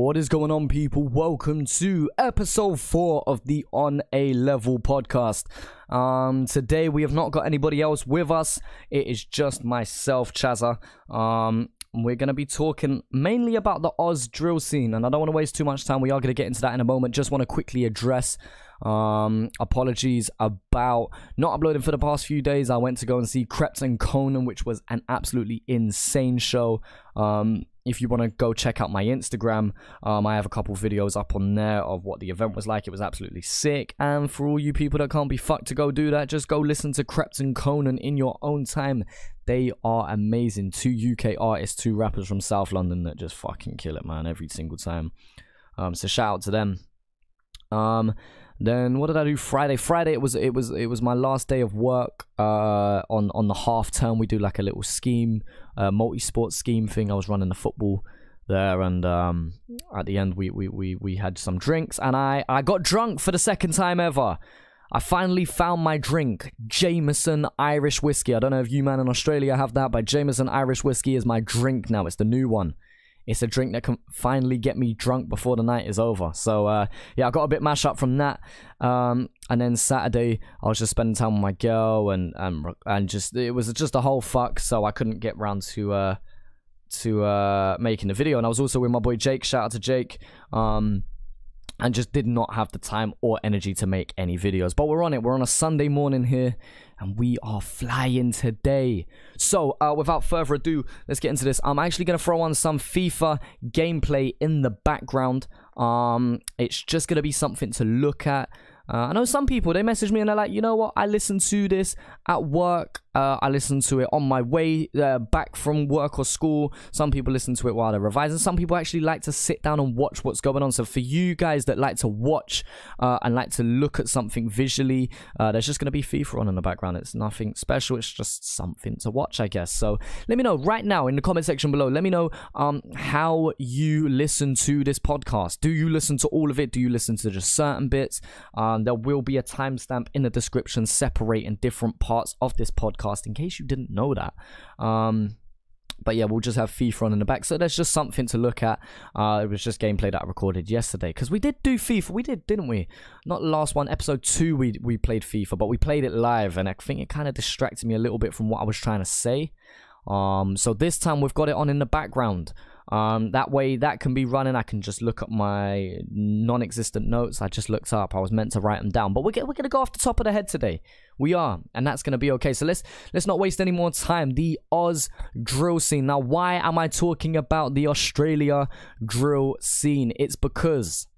What is going on, people? Welcome to episode 4 of the On A Level podcast. Today we have not got anybody else with us. It is just myself, Chazza. We're going to be talking mainly about the Oz drill scene, and I don't want to waste too much time. We are going to get into that in a moment. Just want to quickly address apologies about not uploading for the past few days. I went to go and see Krept and Conan, which was an absolutely insane show. If you want to go check out my Instagram, I have a couple videos up on there of what the event was like. It was absolutely sick. And for all you people that can't be fucked to go do that, just go listen to Krept and Conan in your own time. They are amazing. 2 UK artists, 2 rappers from South London that just fucking kill it, man, every single time. So shout out to them. Then what did I do Friday? Friday it was my last day of work on the half term. We do like a little scheme, multi-sport scheme thing. I was running the football there, and at the end we had some drinks, and I got drunk for the second time ever. I finally found my drink, Jameson Irish whiskey. I don't know if you man in Australia have that, but Jameson Irish whiskey is my drink now. It's the new one. It's a drink that can finally get me drunk before the night is over. So, yeah, I got a bit mashed up from that. And then Saturday, I was just spending time with my girl, and just it was just a whole fuck. So I couldn't get round to making the video. And I was also with my boy Jake. Shout out to Jake. And just did not have the time or energy to make any videos. But we're on it. We're on a Sunday morning here, and we are flying today. So, without further ado, let's get into this. I'm actually going to throw on some FIFA gameplay in the background. It's just going to be something to look at. I know some people, they message me and they're like, you know what, I listen to this at work. I listen to it on my way back from work or school. Some people listen to it while they're revising. Some people actually like to sit down and watch what's going on. So for you guys that like to watch and like to look at something visually, there's just going to be FIFA on in the background. It's nothing special. It's just something to watch, I guess. So let me know right now in the comment section below. Let me know how you listen to this podcast. Do you listen to all of it? Do you listen to just certain bits? There will be a timestamp in the description separating different parts of this podcast in case you didn't know that. But yeah, we'll just have FIFA on in the back. So there's just something to look at. It was just gameplay that I recorded yesterday. Because we did do FIFA. We did, didn't we? Not the last one. Episode 2 we played FIFA. But we played it live. And I think it kind of distracted me a little bit from what I was trying to say. So this time we've got it on in the background. That way that can be running. I can just look at my non-existent notes. I just looked up. I was meant to write them down, but we're gonna go off the top of the head today. We are, and that's gonna be okay. So let's not waste any more time. The Oz drill scene. Now, why am I talking about the Australia drill scene? It's because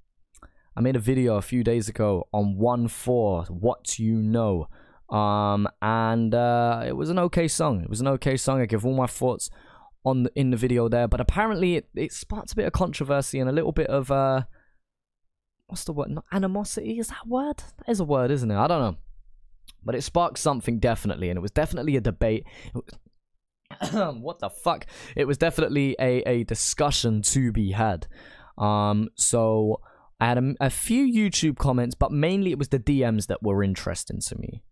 I made a video a few days ago on OneFour, What You Know, and it was an okay song. It was an okay song. I give all my thoughts in the video there, but apparently it sparked a bit of controversy and a little bit of what's the word? Not animosity, is that a word? That is a word, isn't it? I don't know, but it sparked something definitely, and it was definitely a debate. What the fuck? It was definitely a discussion to be had. So I had a few YouTube comments, but mainly it was the DMs that were interesting to me.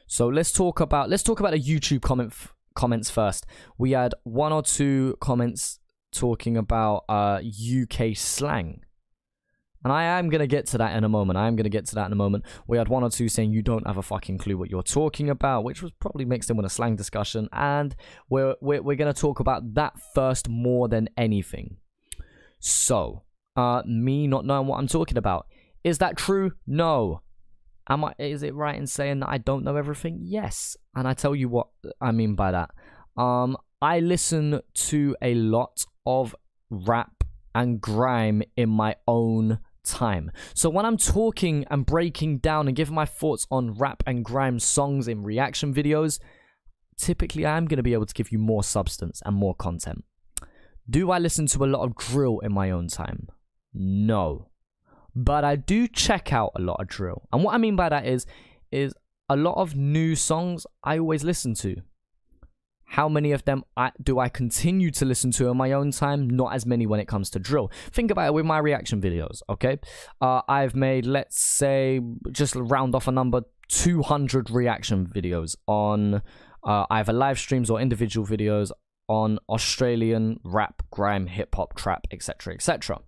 So let's talk about the YouTube comments first. We had 1 or 2 comments talking about UK slang, and I am gonna get to that in a moment. We had 1 or 2 saying you don't have a fucking clue what you're talking about, which was probably mixed in with a slang discussion, and we're gonna talk about that first more than anything. So me not knowing what I'm talking about, is that true? No. Is it right in saying that I don't know everything? Yes. And I tell you what I mean by that. I listen to a lot of rap and grime in my own time. So when I'm talking and breaking down and giving my thoughts on rap and grime songs in reaction videos, typically I'm going to be able to give you more substance and more content. Do I listen to a lot of drill in my own time? No. But I do check out a lot of drill. And what I mean by that is a lot of new songs I always listen to. How many of them do I continue to listen to in my own time? Not as many when it comes to drill. Think about it with my reaction videos, okay? I've made, let's say, just round off a number, 200 reaction videos on either live streams or individual videos on Australian rap, grime, hip-hop, trap, etc., etc.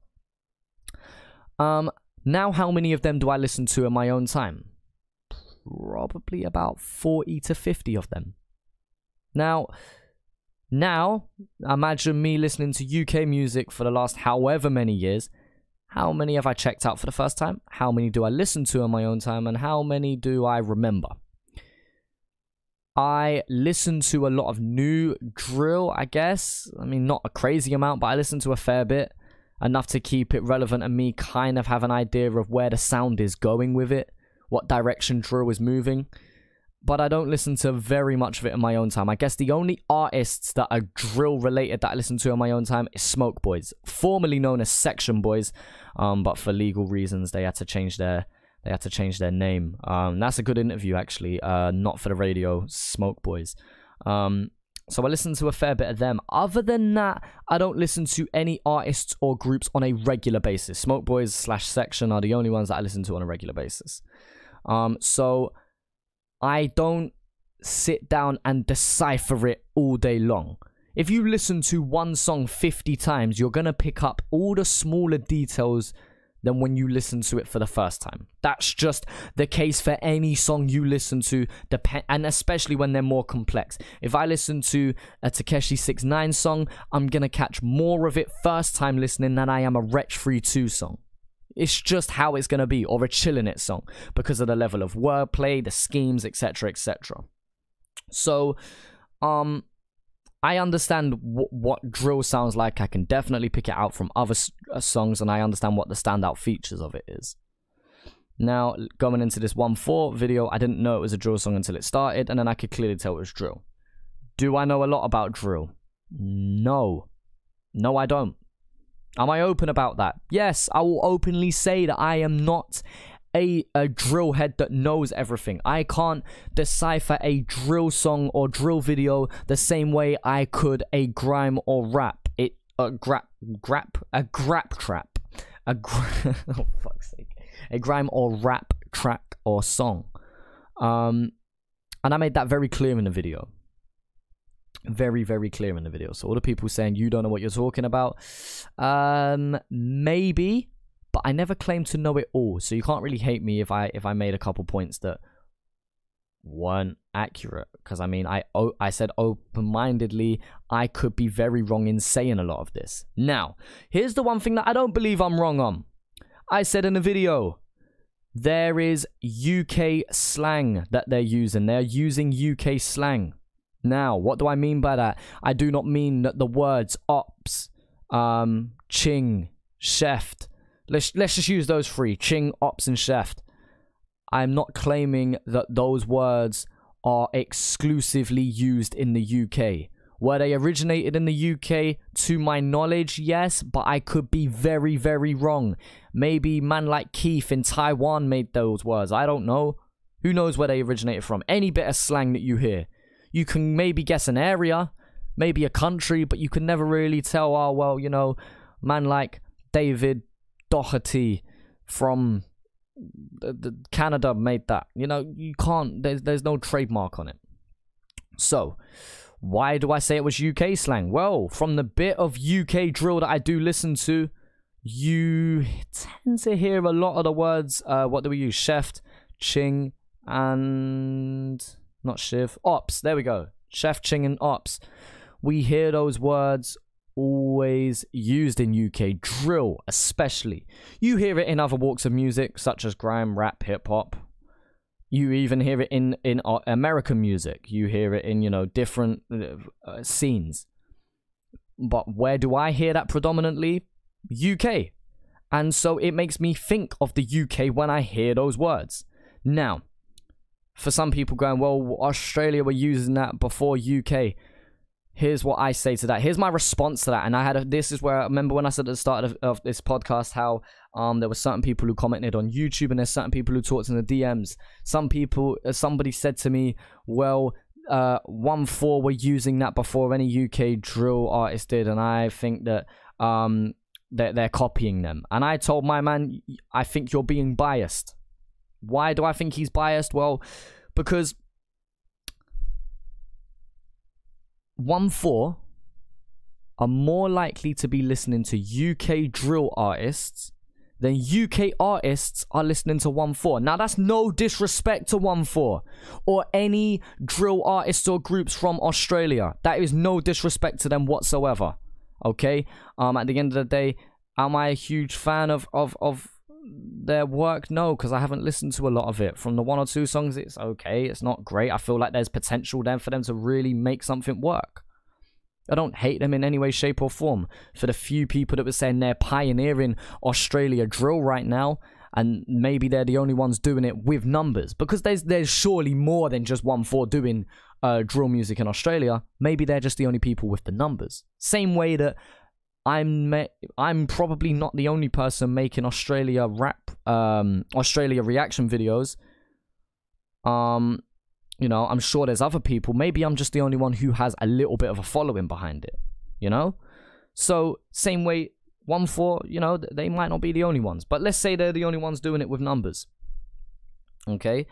Now, how many of them do I listen to in my own time? Probably about 40 to 50 of them. Now, imagine me listening to UK music for the last however many years. How many have I checked out for the first time? How many do I listen to in my own time? And how many do I remember? I listen to a lot of new drill, I guess. I mean, not a crazy amount, but I listen to a fair bit. Enough to keep it relevant and me kind of have an idea of where the sound is going with it. What direction drill is moving. But I don't listen to very much of it in my own time. I guess the only artists that are drill related that I listen to in my own time is Smoke Boys, formerly known as Section Boys, but for legal reasons they had to change their name. That's a good interview actually, not for the radio, Smoke Boys. So I listen to a fair bit of them. Other than that, I don't listen to any artists or groups on a regular basis. Smoke Boys / Section are the only ones that I listen to on a regular basis. So I don't sit down and decipher it all day long. If you listen to one song 50 times, you're going to pick up all the smaller details than when you listen to it for the first time. That's just the case for any song you listen to, and especially when they're more complex. If I listen to a Tekashi 6ix9ine song, I'm going to catch more of it first time listening than I am a Wretch 3-2 song. It's just how it's going to be, or a Chillin' It song, because of the level of wordplay, the schemes, etc., etc. So, I understand what drill sounds like. I can definitely pick it out from other songs, and I understand what the standout features of it is. Now, going into this OneFour video, I didn't know it was a drill song until it started, and then I could clearly tell it was drill. Do I know a lot about drill? No. No, I don't. Am I open about that? Yes, I will openly say that I am not a drill head that knows everything. I can't decipher a drill song or drill video the same way I could a grime or rap. Oh fuck's sake. A grime or rap track or song. And I made that very clear in the video. Very, very clear in the video. So all the people saying you don't know what you're talking about, maybe, but I never claimed to know it all. So you can't really hate me if I made a couple points that weren't accurate, because I mean I said open-mindedly I could be very wrong in saying a lot of this. Now, here's the one thing that I don't believe I'm wrong on. I said in the video, there is UK slang that they're using. They're using UK slang. Now, what do I mean by that? I do not mean that the words ops, ching, cheft. Let's just use those three: ching, ops, and cheft. I'm not claiming that those words are exclusively used in the UK. Were they originated in the UK? To my knowledge, yes, but I could be very, very wrong. Maybe man like Keith in Taiwan made those words. I don't know. Who knows where they originated from? Any bit of slang that you hear. You can maybe guess an area, maybe a country, but you can never really tell, oh, well, you know, man like David Doherty from the Canada made that. You know, you can't, there's no trademark on it. So, why do I say it was UK slang? Well, from the bit of UK drill that I do listen to, you tend to hear a lot of the words, what do we use? Cheft, ching, and... not shiv, ops, there we go. Chef, ching, and ops. We hear those words always used in UK drill, especially. You hear it in other walks of music, such as grime, rap, hip-hop. You even hear it in American music. You hear it in, you know, different scenes. But where do I hear that predominantly? UK. And so it makes me think of the UK when I hear those words. Now, for some people going, well, Australia were using that before UK. Here's what I say to that. Here's my response to that. And this is where I remember when I said at the start of this podcast how there were certain people who commented on YouTube, and there's certain people who talked in the DMs. Somebody said to me, well, OneFour were using that before any UK drill artist did, and I think that they're copying them. And I told my man, I think you're being biased. Why do I think he's biased? Well, because OneFour are more likely to be listening to UK drill artists than UK artists are listening to OneFour. Now, that's no disrespect to OneFour or any drill artists or groups from Australia. That is no disrespect to them whatsoever. Okay? At the end of the day, am I a huge fan of their work? No, because I haven't listened to a lot of it. From the 1 or 2 songs, it's okay. It's not great. I feel like there's potential there for them to really make something work. I don't hate them in any way, shape, or form. For the few people that were saying they're pioneering Australia drill right now, and maybe they're the only ones doing it with numbers, because there's surely more than just OneFour doing drill music in Australia. Maybe they're just the only people with the numbers. Same way that I'm probably not the only person making Australia reaction videos. You know, I'm sure there's other people. Maybe I'm just the only one who has a little bit of a following behind it, you know? So, same way, OneFour, you know, they might not be the only ones. But let's say they're the only ones doing it with numbers. Okay?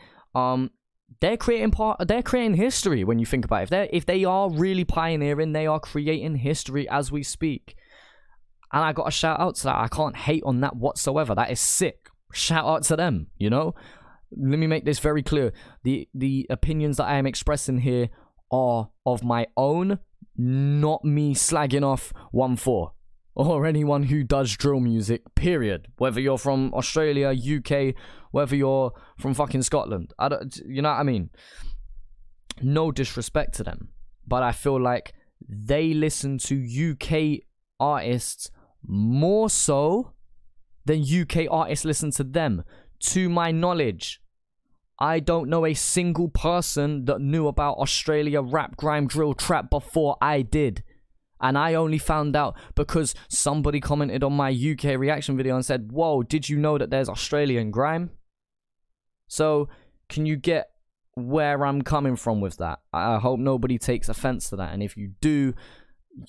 They're creating history when you think about it. If they are really pioneering, they are creating history as we speak. And I got a shout out to that. I can't hate on that whatsoever. That is sick. Shout out to them, you know? Let me make this very clear. The opinions that I am expressing here are of my own, not me slagging off OneFour or anyone who does drill music, period. Whether you're from Australia, UK, whether you're from fucking Scotland. You know what I mean? No disrespect to them. But I feel like they listen to UK artists more so than UK artists listen to them. To my knowledge, I don't know a single person that knew about Australia rap, grime, drill, trap before I did. And I only found out because somebody commented on my UK reaction video and said, whoa, did you know that there's Australian grime? So, can you get where I'm coming from with that? I hope nobody takes offense to that. And if you do,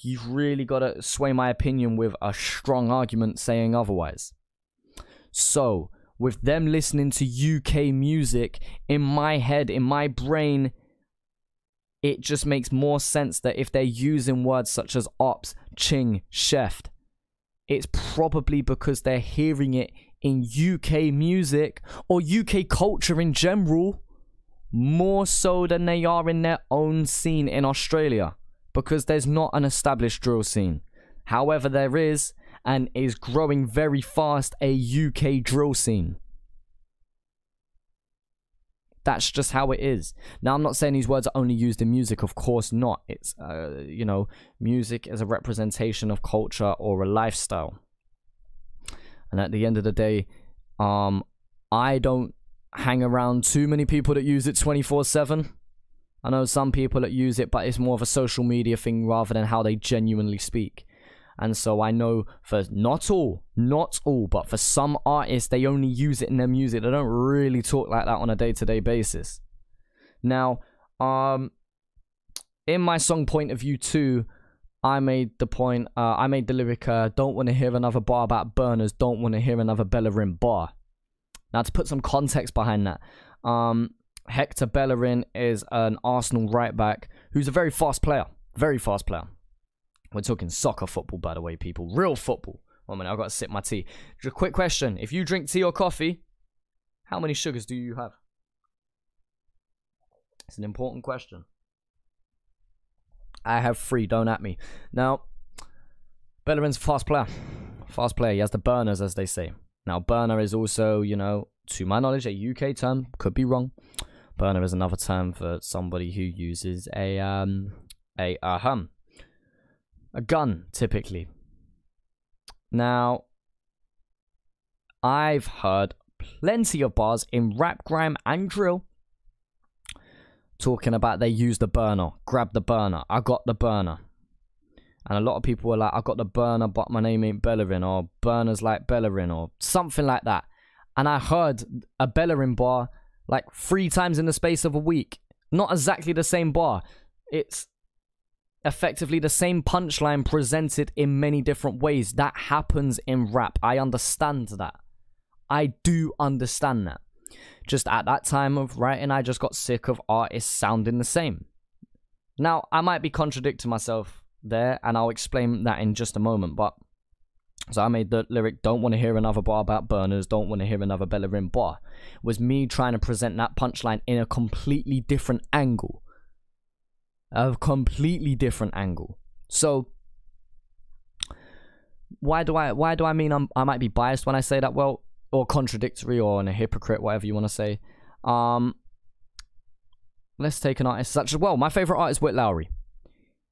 you've really got to sway my opinion with a strong argument saying otherwise. So, with them listening to UK music, in my head, in my brain, it just makes more sense that if they're using words such as ops, ching, chef, it's probably because they're hearing it in UK music or UK culture in general more so than they are in their own scene in Australia, because there's not an established drill scene. However, there is, and is growing very fast, a UK drill scene. That's just how it is. Now, I'm not saying these words are only used in music. Of course not. It's, you know, music is a representation of culture or a lifestyle. And at the end of the day, I don't hang around too many people that use it 24/7. I know some people that use it, but it's more of a social media thing rather than how they genuinely speak. And so I know for not all, but for some artists, they only use it in their music. They don't really talk like that on a day-to-day basis. Now, in my song Point of View 2, I made the lyric, don't want to hear another bar about burners, don't want to hear another Bellerin bar. Now, to put some context behind that, Hector Bellerin is an Arsenal right back who's a very fast player. Very fast player. We're talking soccer football, by the way, people. Real football. 1 minute, I've got to sip my tea. Just a quick question. If you drink tea or coffee, how many sugars do you have? It's an important question. I have 3, don't at me. Now, Bellerin's a fast player. Fast player. He has the burners, as they say. Now, burner is also, you know, to my knowledge, a UK term. Could be wrong. Burner is another term for somebody who uses a gun, typically. Now, I've heard plenty of bars in rap, grime, and drill talking about they use the burner, grab the burner, I got the burner. And a lot of people were like, I got the burner, but my name ain't Bellerin, or burners like Bellerin, or something like that. And I heard a Bellerin bar like 3 times in the space of a week. Not exactly the same bar. It's effectively the same punchline presented in many different ways. That happens in rap. I understand that. I do understand that. Just at that time of writing, I just got sick of artists sounding the same. Now, I might be contradicting myself there, and I'll explain that in just a moment. But so I made the lyric, don't want to hear another bar about burners, don't want to hear another Bellerin bar. Was me trying to present that punchline in a completely different angle. A completely different angle. So why do I mean I might be biased when I say that? Well, or contradictory, or a hypocrite, whatever you want to say. Let's take an artist such as, well, my favorite artist, Whit Lowry.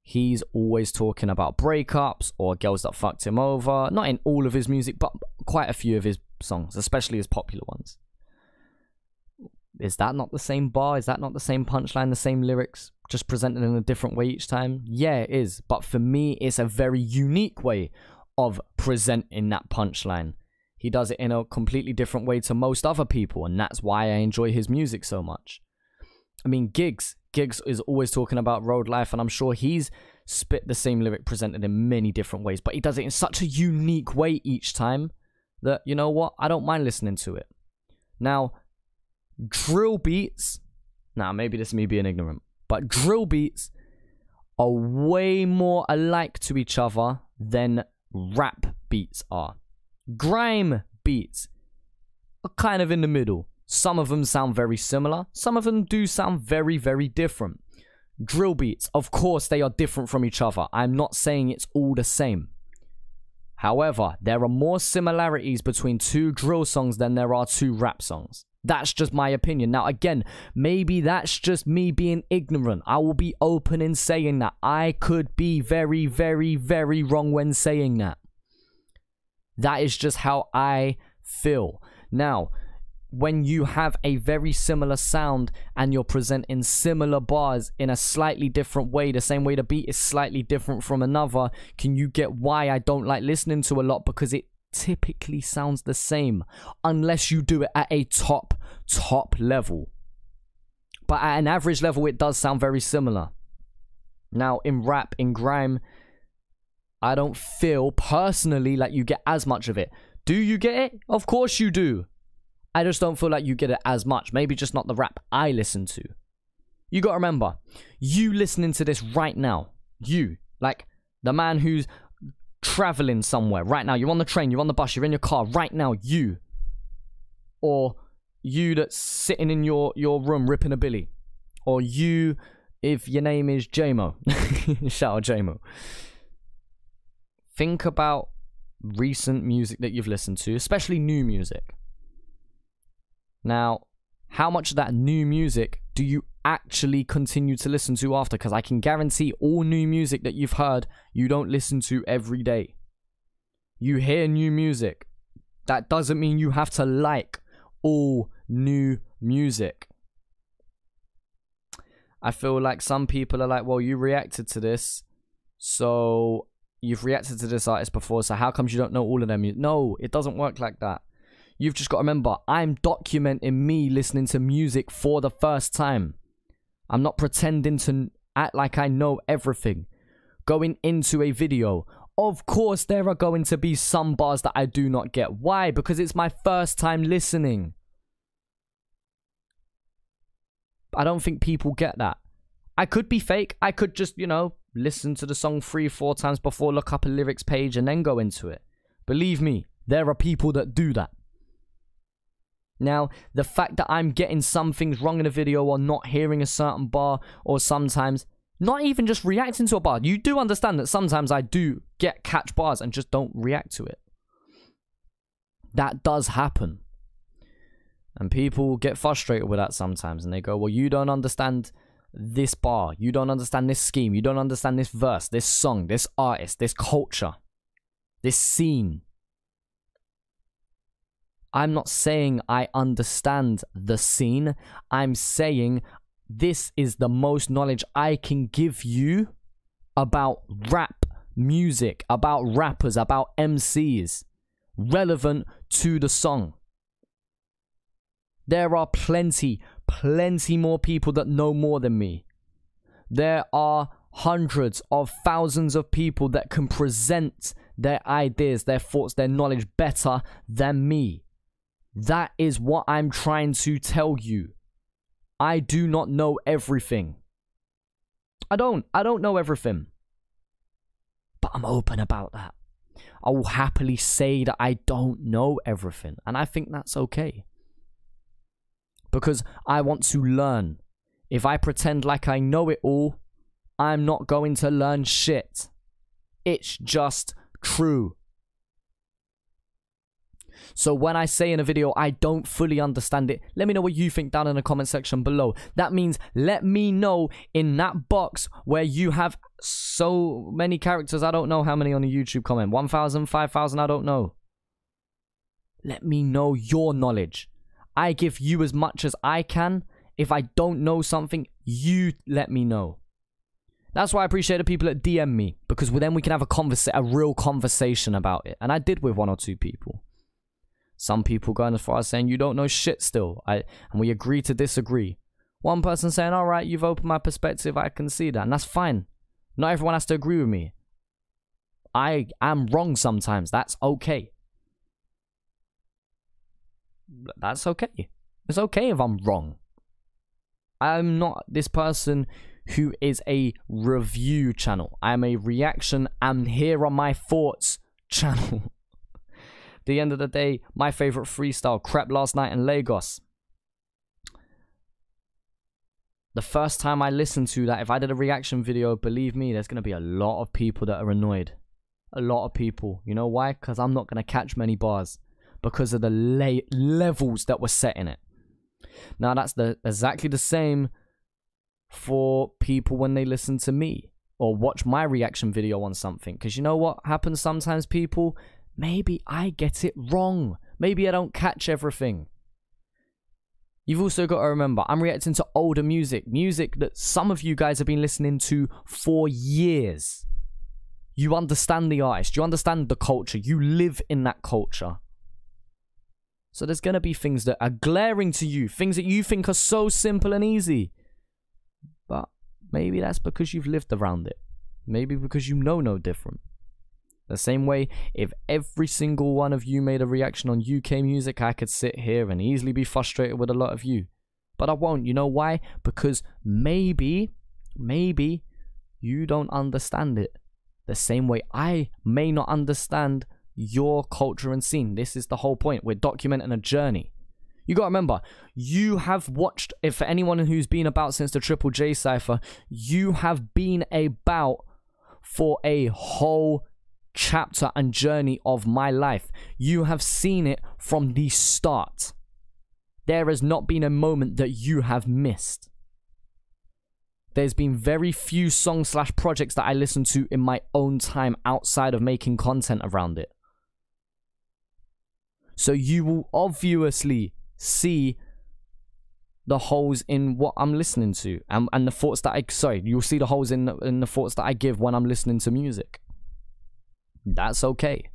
He's always talking about breakups or girls that fucked him over. Not in all of his music, but quite a few of his songs, especially his popular ones. Is that not the same bar? Is that not the same punchline, the same lyrics, just presented in a different way each time? Yeah, it is. But for me, it's a very unique way of presenting that punchline. He does it in a completely different way to most other people, and that's why I enjoy his music so much. I mean, Giggs is always talking about road life, and I'm sure he's spit the same lyric presented in many different ways, but he does it in such a unique way each time that, you know what, I don't mind listening to it. Now, drill beats, now maybe this is me being ignorant, but drill beats are way more alike to each other than rap beats are. Grime beats are kind of in the middle. Some of them sound very similar. Some of them do sound very, very different. Drill beats, of course, they are different from each other. I'm not saying it's all the same. However, there are more similarities between two drill songs than there are two rap songs. That's just my opinion. Now, again, maybe that's just me being ignorant. I will be open in saying that. I could be very, very, very wrong when saying that. That is just how I feel. Now, when you have a very similar sound and you're presenting similar bars in a slightly different way, the same way the beat is slightly different from another, can you get why I don't like listening to a lot? Because it typically sounds the same unless you do it at a top level. But at an average level, it does sound very similar. Now, in rap, in grime, I don't feel personally like you get as much of it. Do you get it? Of course you do. I just don't feel like you get it as much. Maybe just not the rap I listen to. You gotta remember, you listening to this right now, you, like the man who's traveling somewhere right now, you're on the train, you're on the bus, you're in your car right now, you. Or you that's sitting in your room ripping a billy. Or you, if your name is JMO. Shout out JMO. Think about recent music that you've listened to, especially new music. Now, how much of that new music do you actually continue to listen to after? Because I can guarantee all new music that you've heard, you don't listen to every day. You hear new music. That doesn't mean you have to like all new music. I feel like some people are like, well, you reacted to this, so you've reacted to this artist before, so how comes you don't know all of them? No, it doesn't work like that. You've just got to remember, I'm documenting me listening to music for the first time. I'm not pretending to act like I know everything. Going into a video, of course there are going to be some bars that I do not get. Why? Because it's my first time listening. I don't think people get that. I could be fake. I could just, you know, listen to the song 3-4 times before, look up a lyrics page and then go into it. Believe me, there are people that do that. Now, the fact that I'm getting some things wrong in a video or not hearing a certain bar, or sometimes not even just reacting to a bar. You do understand that sometimes I do catch bars and just don't react to it. That does happen. And people get frustrated with that sometimes. And they go, well, you don't understand this bar. You don't understand this scheme. You don't understand this verse, this song, this artist, this culture, this scene. I'm not saying I understand the scene. I'm saying this is the most knowledge I can give you about rap music, about rappers, about MCs, relevant to the song. There are plenty more people that know more than me. There are hundreds of thousands of people that can present their ideas, their thoughts, their knowledge better than me. That is what I'm trying to tell you. I do not know everything. I don't know everything. but I'm open about that. I will happily say that I don't know everything, and I think that's okay. Because I want to learn. If I pretend like I know it all, I'm not going to learn shit. It's just true. So when I say in a video, I don't fully understand it, let me know what you think down in the comment section below. That means let me know in that box where you have so many characters. I don't know how many on the YouTube comment. 1,000, 5,000, I don't know. Let me know your knowledge. I give you as much as I can. If I don't know something, you let me know. That's why I appreciate the people that DM me, because then we can have a real conversation about it. And I did with 1 or 2 people. Some people going as far as saying you don't know shit still. And we agree to disagree. One person saying, all right, you've opened my perspective. I can see that. And that's fine. Not everyone has to agree with me. I am wrong sometimes. That's okay. That's okay. It's okay if I'm wrong. I'm not this person who is a review channel. I'm a reaction and here are my thoughts channel. At the end of the day, my favorite freestyle, Crept Last Night in Lagos. The first time I listened to that, if I did a reaction video, believe me, there's going to be a lot of people that are annoyed. A lot of people. You know why? Because I'm not going to catch many bars. Because of the levels that were set in it. Now, that's exactly the same for people when they listen to me. Or watch my reaction video on something. Because you know what happens sometimes, people? Maybe I get it wrong. Maybe I don't catch everything. You've also got to remember, I'm reacting to older music. Music that some of you guys have been listening to for years. You understand the artist. You understand the culture. You live in that culture. So there's going to be things that are glaring to you. Things that you think are so simple and easy. But maybe that's because you've lived around it. Maybe because you know no different. The same way, if every single one of you made a reaction on UK music, I could sit here and easily be frustrated with a lot of you. But I won't. You know why? Because maybe you don't understand it. The same way I may not understand your culture and scene. This is the whole point. We're documenting a journey. You got to remember, you have watched, if for anyone who's been about since the Triple J Cypher, you have been about for a whole chapter and journey of my life. You have seen it from the start. There has not been a moment that you have missed. There's been very few songs / projects that I listen to in my own time outside of making content around it. So you will obviously see the holes in what I'm listening to and the thoughts that you'll see the holes in the thoughts that I give when I'm listening to music. That's okay.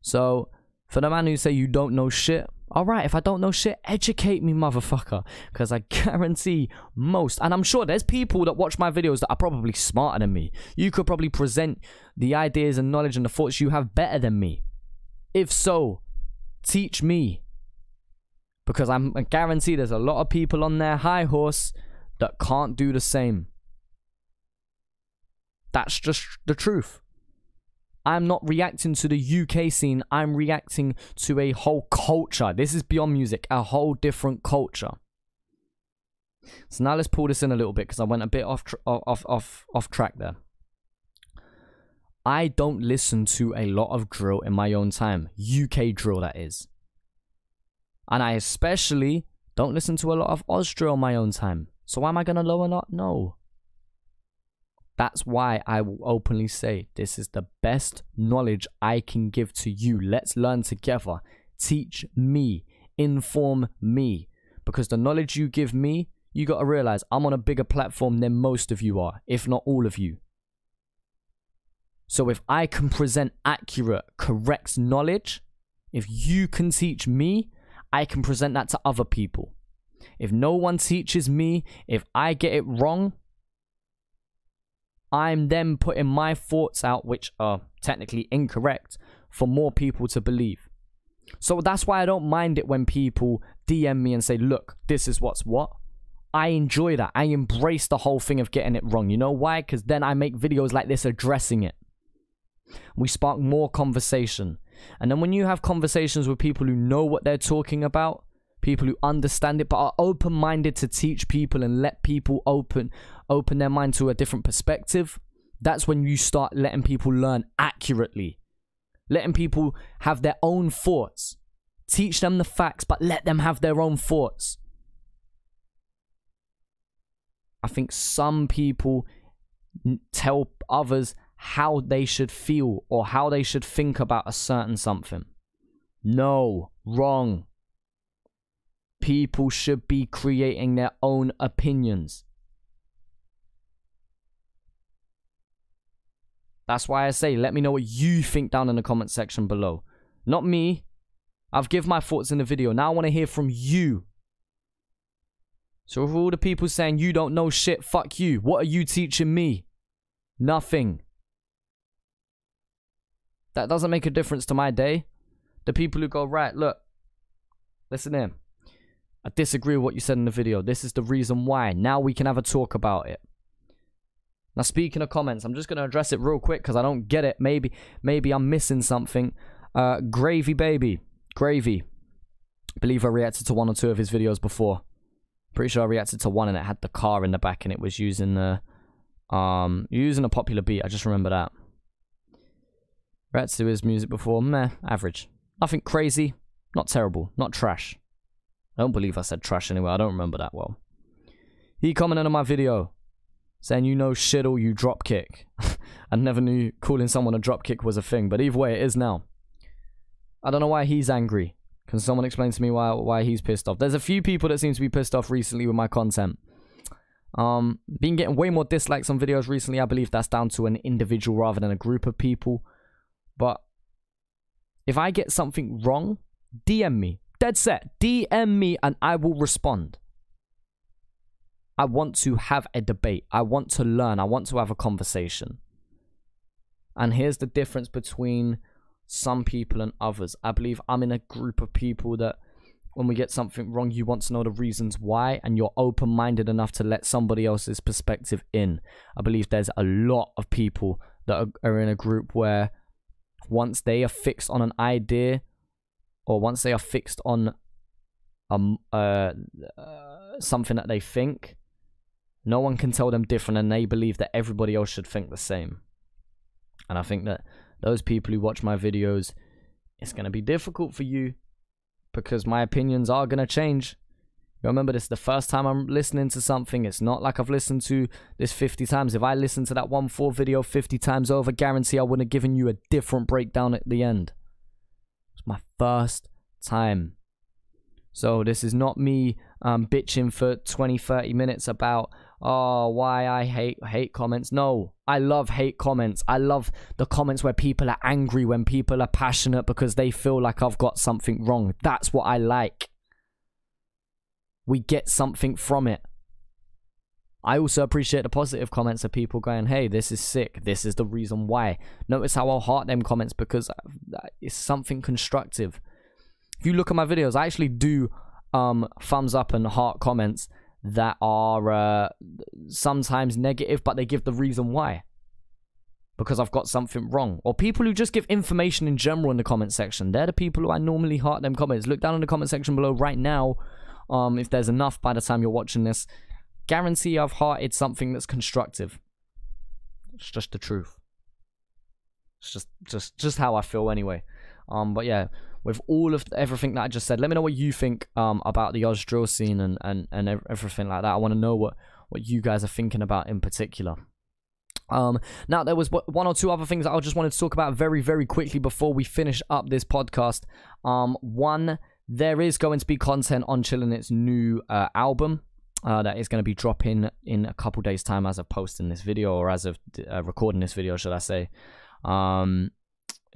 So for the man who say you don't know shit, alright, if I don't know shit, educate me, motherfucker. Because I guarantee most, and I'm sure there's people that watch my videos that are probably smarter than me. You could probably present the ideas and knowledge and the thoughts you have better than me. If so, teach me. Because I guarantee there's a lot of people on their high horse that can't do the same. That's just the truth. I'm not reacting to the UK scene. I'm reacting to a whole culture. This is beyond music. A whole different culture. So now let's pull this in a little bit because I went a bit off track there. I don't listen to a lot of drill in my own time. UK drill, that is. And I especially don't listen to a lot of Oz drill in my own time. So why am I going to lower not? No. That's why I will openly say this is the best knowledge I can give to you. Let's learn together. Teach me. Inform me. Because the knowledge you give me, you got to realize I'm on a bigger platform than most of you are, if not all of you. So if I can present accurate, correct knowledge, if you can teach me, I can present that to other people. If no one teaches me, if I get it wrong, I'm then putting my thoughts out, which are technically incorrect, for more people to believe. So that's why I don't mind it when people DM me and say, look, this is what's what. I enjoy that. I embrace the whole thing of getting it wrong. You know why? Because then I make videos like this addressing it. We spark more conversation. And then when you have conversations with people who know what they're talking about, people who understand it but are open-minded to teach people and let people open their mind to a different perspective, that's when you start letting people learn accurately. Letting people have their own thoughts. Teach them the facts, but let them have their own thoughts. I think some people tell others how they should feel or how they should think about a certain something. No, wrong. People should be creating their own opinions. That's why I say, let me know what you think down in the comment section below. Not me. I've given my thoughts in the video. Now I want to hear from you. So for all the people saying you don't know shit, fuck you. What are you teaching me? Nothing. That doesn't make a difference to my day. The people who go, right, look, listen in. I disagree with what you said in the video. This is the reason why. Now we can have a talk about it. Now, speaking of comments, I'm just going to address it real quick because I don't get it. Maybe I'm missing something. Gravy Baby. Gravy. I believe I reacted to 1 or 2 of his videos before. Pretty sure I reacted to one and it had the car in the back and it was using the using a popular beat. I just remember that. Reacted to his music before. Meh. Average. Nothing crazy. Not terrible. Not trash. I don't believe I said trash anyway. I don't remember that well. He commented on my video saying, you know shit or you dropkick. I never knew calling someone a dropkick was a thing, but either way, it is now. I don't know why he's angry. Can someone explain to me why he's pissed off? There's a few people that seem to be pissed off recently with my content. Been getting way more dislikes on videos recently. I believe that's down to an individual rather than a group of people. But if I get something wrong, DM me. Dead set. DM me and I will respond. I want to have a debate. I want to learn. I want to have a conversation. And here's the difference between some people and others. I believe I'm in a group of people that when we get something wrong, you want to know the reasons why, and you're open-minded enough to let somebody else's perspective in. I believe there's a lot of people that are in a group where once they are fixed on an idea, or once they are fixed on something that they think, no one can tell them different, and they believe that everybody else should think the same. And I think that those people who watch my videos, it's going to be difficult for you because my opinions are going to change. Remember, this is the first time I'm listening to something. It's not like I've listened to this 50 times. If I listened to that OneFour video 50 times over, guarantee I would have given you a different breakdown at the end. It's my first time. So this is not me bitching for 20-30 minutes about, oh, why I hate comments. No, I love hate comments. I love the comments where people are angry, when people are passionate because they feel like I've got something wrong. That's what I like. We get something from it. I also appreciate the positive comments of people going, hey, this is sick. This is the reason why. Notice how I'll heart them comments because it's something constructive. If you look at my videos, I actually do thumbs up and heart comments that are sometimes negative, but they give the reason why. Because I've got something wrong. Or people who just give information in general in the comment section. They're the people who I normally heart them comments. Look down in the comment section below right now. If there's enough by the time you're watching this. Guarantee I've hearted something that's constructive. It's just the truth. It's just how I feel anyway. But yeah, with all of everything that I just said, let me know what you think about the Oz drill scene and everything like that. I want to know what you guys are thinking about in particular. Now, there was 1 or 2 other things that I just wanted to talk about very, very quickly before we finish up this podcast. One, there is going to be content on Chillinit's new album that is going to be dropping in a couple days' time as of posting this video, or as of recording this video, should I say.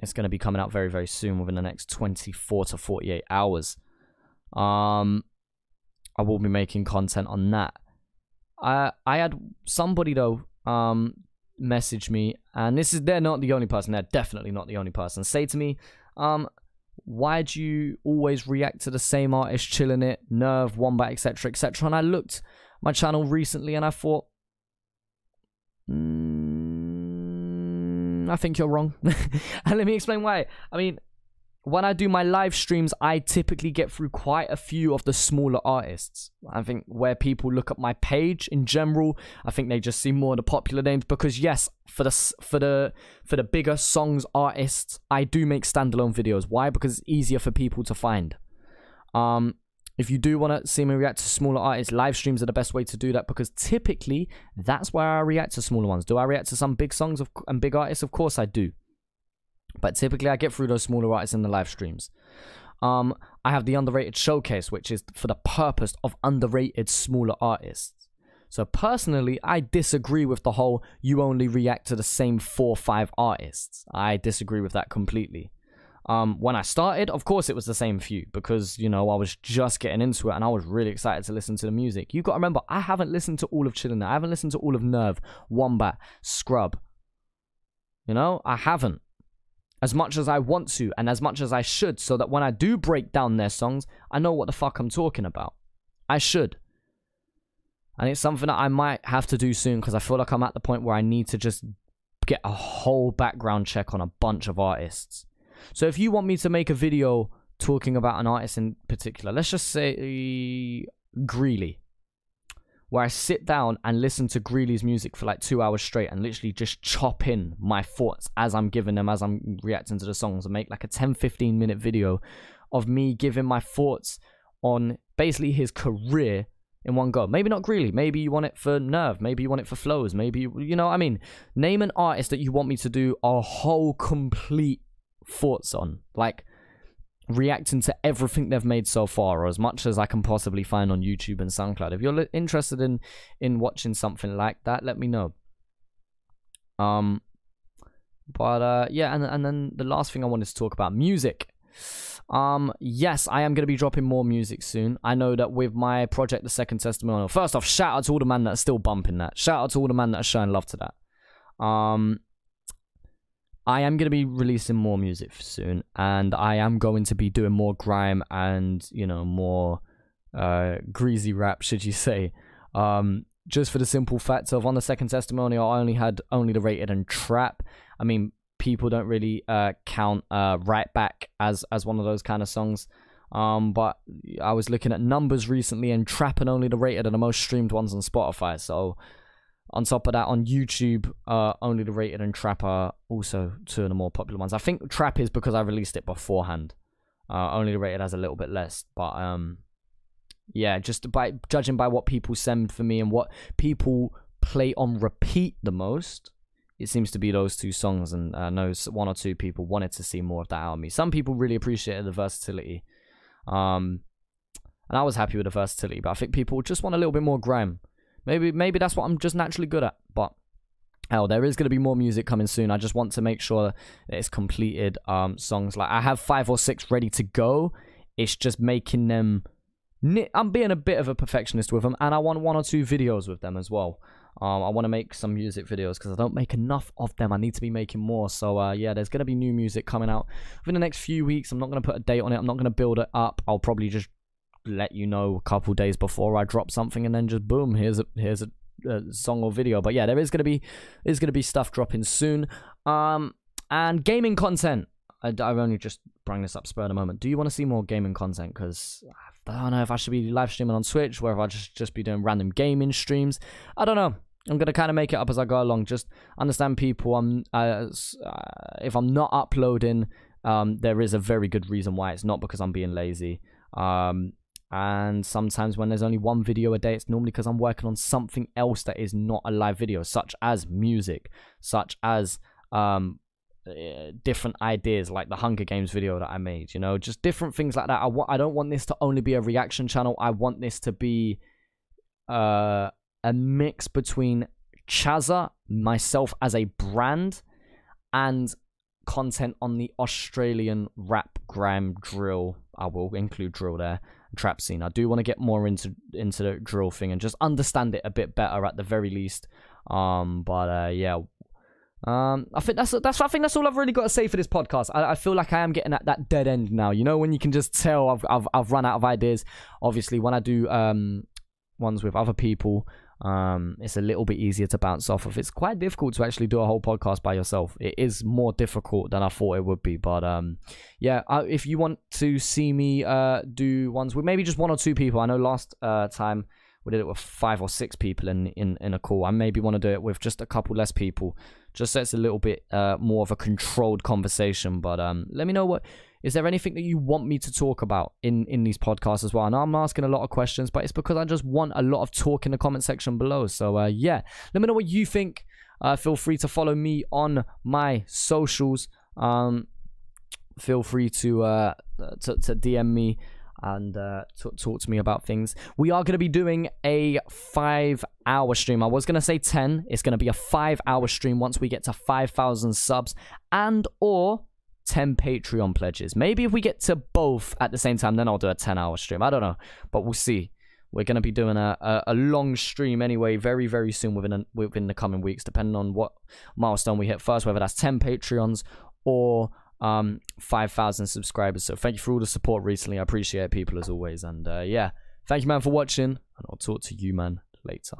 It's going to be coming out very, very soon, within the next 24 to 48 hours. I will be making content on that. I had somebody, though, message me, and they're not the only person, they're definitely not the only person, say to me, why do you always react to the same artist, Chillinit, Nerve, Wombat, etc., etc.? And I looked my channel recently, and I thought, I think you're wrong. And let me explain why. I mean, when I do my live streams, I typically get through quite a few of the smaller artists. I think where people look at my page in general, I think they just see more of the popular names, because yes, for the bigger songs artists, I do make standalone videos. Why? Because it's easier for people to find. If you do want to see me react to smaller artists, live streams are the best way to do that, because typically that's where I react to smaller ones. Do I react to some big songs and big artists? Of course I do. But typically I get through those smaller artists in the live streams. I have the underrated showcase, which is for the purpose of underrated smaller artists. So personally, I disagree with the whole you only react to the same 4 or 5 artists. I disagree with that completely. When I started, of course it was the same few, because, you know, I was just getting into it and I was really excited to listen to the music. You've got to remember, I haven't listened to all of Chillin'. I haven't listened to all of Nerve, Wombat, Scrub. You know, I haven't. As much as I want to and as much as I should, so that when I do break down their songs, I know what the fuck I'm talking about. I should. And it's something that I might have to do soon, because I feel like I'm at the point where I need to just get a whole background check on a bunch of artists. So if you want me to make a video talking about an artist in particular, let's just say Greeley, where I sit down and listen to Greeley's music for like 2 hours straight and literally just chop in my thoughts as I'm giving them, as I'm reacting to the songs, and make like a 10-15 minute video of me giving my thoughts on basically his career in one go. Maybe not Greeley, maybe you want it for Nerve, maybe you want it for Flows, maybe, you know what I mean? Name an artist that you want me to do a whole complete thoughts on, like reacting to everything they've made so far, or as much as I can possibly find on YouTube and Soundcloud. If you're interested in watching something like that, let me know. Yeah, and then the last thing I wanted to talk about, music. Yes, I am going to be dropping more music soon. I know that with my project, The Second Testimonial, first off, shout out to all the man that are still bumping that. Shout out to all the man that are showing love to that. I am going to be releasing more music soon, and I am going to be doing more grime and, you know, more greasy rap, should you say. Just for the simple fact of, on the Second Testimonial, I only had the rated and trap. I mean, people don't really count Right Back as one of those kind of songs. But I was looking at numbers recently, and trap and only the rated are the most streamed ones on Spotify. So on top of that, on YouTube, only the rated and trap are also 2 of the more popular ones. I think trap is because I released it beforehand. Only the rated has a little bit less. But yeah, just judging by what people send for me and what people play on repeat the most, it seems to be those 2 songs. And I know 1 or 2 people wanted to see more of that out of me. Some people really appreciated the versatility. And I was happy with the versatility, but I think people just want a little bit more grime. Maybe that's what I'm just naturally good at. But hell, there is going to be more music coming soon. I just want to make sure that it's completed songs. Like, I have 5 or 6 ready to go. It's just making them... I'm being a bit of a perfectionist with them, and I want 1 or 2 videos with them as well. I want to make some music videos because I don't make enough of them. I need to be making more. So yeah, there's going to be new music coming out within the next few weeks. I'm not going to put a date on it. I'm not going to build it up. I'll probably just let you know a couple days before I drop something, and then just boom, here's a song or video. But yeah, there's gonna be stuff dropping soon. And gaming content. I've only just brought this up spur of the moment. Do you want to see more gaming content? Because I don't know if I should be live streaming on Twitch, or if I just be doing random gaming streams. I don't know. I'm gonna kind of make it up as I go along. Just understand, people. If I'm not uploading, there is a very good reason why. It's not because I'm being lazy. And sometimes when there's only 1 video a day, it's normally because I'm working on something else that is not a live video, such as music, such as different ideas, like the Hunger Games video that I made, you know, just different things like that. I don't want this to only be a reaction channel. I want this to be a mix between Chazza, myself as a brand, and content on the Australian rap, grime, drill. I will include drill there. Trap scene. I do want to get more into the drill thing and just understand it a bit better at the very least. Yeah. I think that's all I've really got to say for this podcast. I feel like I am getting at that dead end now. You know, when you can just tell I've run out of ideas. Obviously, when I do ones with other people, it's a little bit easier to bounce off of. It's quite difficult to actually do a whole podcast by yourself. It is more difficult than I thought it would be. But yeah, if you want to see me do ones with maybe just 1 or 2 people, I know last time we did it with 5 or 6 people in a call. I maybe want to do it with just a couple less people, just so it's a little bit more of a controlled conversation. But let me know is there anything that you want me to talk about in these podcasts as well? I know I'm asking a lot of questions, but it's because I just want a lot of talk in the comment section below. So yeah, let me know what you think. Feel free to follow me on my socials. Feel free to DM me and talk to me about things. We are going to be doing a 5-hour stream. I was going to say 10. It's going to be a 5-hour stream once we get to 5,000 subs and or 10 Patreon pledges. Maybe if we get to both at the same time, then I'll do a 10-hour stream. I don't know, but we'll see. We're going to be doing a long stream anyway, very, very soon within the coming weeks, depending on what milestone we hit first, whether that's 10 Patreons or 5,000 subscribers. So thank you for all the support recently. I appreciate people as always. And yeah, thank you, man, for watching. And I'll talk to you, man, later.